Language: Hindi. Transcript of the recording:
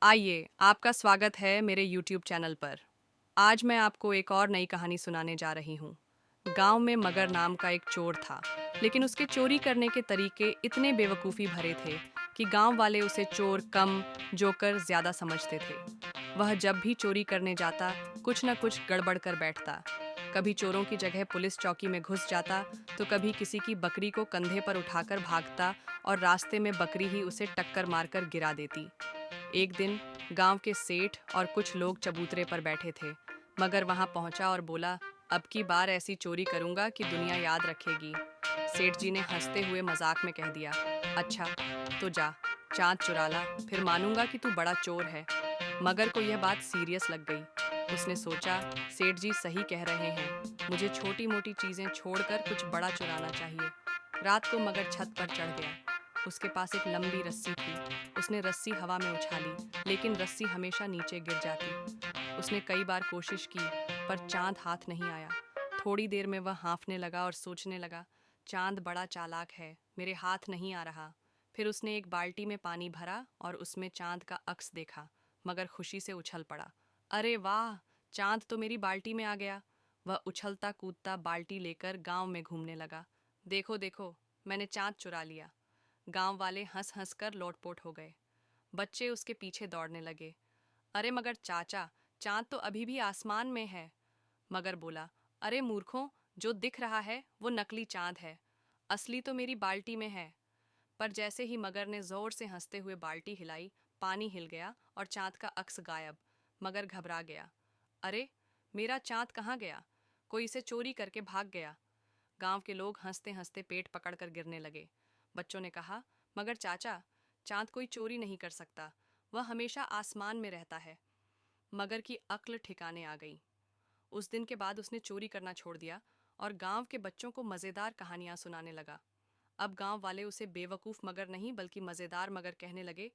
आइए, आपका स्वागत है मेरे YouTube चैनल पर। आज मैं आपको एक और नई कहानी सुनाने जा रही हूँ। गांव में मगर नाम का एक चोर था, लेकिन उसके चोरी करने के तरीके इतने बेवकूफ़ी भरे थे कि गांव वाले उसे चोर कम, जोकर ज़्यादा समझते थे। वह जब भी चोरी करने जाता, कुछ न कुछ गड़बड़ कर बैठता। कभी चोरों की जगह पुलिस चौकी में घुस जाता, तो कभी किसी की बकरी को कंधे पर उठाकर भागता और रास्ते में बकरी ही उसे टक्कर मारकर गिरा देती। एक दिन गांव के सेठ और कुछ लोग चबूतरे पर बैठे थे। मगर वहां पहुंचा और बोला, अब की बार ऐसी चोरी करूंगा कि दुनिया याद रखेगी। सेठ जी ने हंसते हुए मजाक में कह दिया, अच्छा तो जा, चांद चुरा ला, फिर मानूंगा कि तू बड़ा चोर है। मगर को यह बात सीरियस लग गई। उसने सोचा, सेठ जी सही कह रहे हैं, मुझे छोटी मोटी चीजें छोड़कर कुछ बड़ा चुराना चाहिए। रात को मगर छत पर चढ़ गया। उसके पास एक लंबी रस्सी थी। उसने रस्सी हवा में उछाली, लेकिन रस्सी हमेशा नीचे गिर जाती। उसने कई बार कोशिश की, पर चांद हाथ नहीं आया। थोड़ी देर में वह हाँफने लगा और सोचने लगा, चांद बड़ा चालाक है, मेरे हाथ नहीं आ रहा। फिर उसने एक बाल्टी में पानी भरा और उसमें चांद का अक्स देखा। मगर खुशी से उछल पड़ा, अरे वाह, चांद तो मेरी बाल्टी में आ गया। वह उछलता कूदता बाल्टी लेकर गांव में घूमने लगा। देखो देखो, मैंने चांद चुरा लिया। गांव वाले हंस हंस कर लोटपोट हो गए। बच्चे उसके पीछे दौड़ने लगे। अरे मगर चाचा, चांद तो अभी भी आसमान में है। मगर बोला, अरे मूर्खों, जो दिख रहा है वो नकली चांद है, असली तो मेरी बाल्टी में है। पर जैसे ही मगर ने जोर से हंसते हुए बाल्टी हिलाई, पानी हिल गया और चांद का अक्स गायब। मगर घबरा गया, अरे मेरा चांद कहाँ गया? कोई इसे चोरी करके भाग गया। गांव के लोग हंसते हंसते पेट पकड़कर गिरने लगे। बच्चों ने कहा, मगर चाचा, चांद कोई चोरी नहीं कर सकता, वह हमेशा आसमान में रहता है। मगर की अक्ल ठिकाने आ गई। उस दिन के बाद उसने चोरी करना छोड़ दिया और गांव के बच्चों को मज़ेदार कहानियां सुनाने लगा। अब गांव वाले उसे बेवकूफ़ मगर नहीं बल्कि मज़ेदार मगर कहने लगे,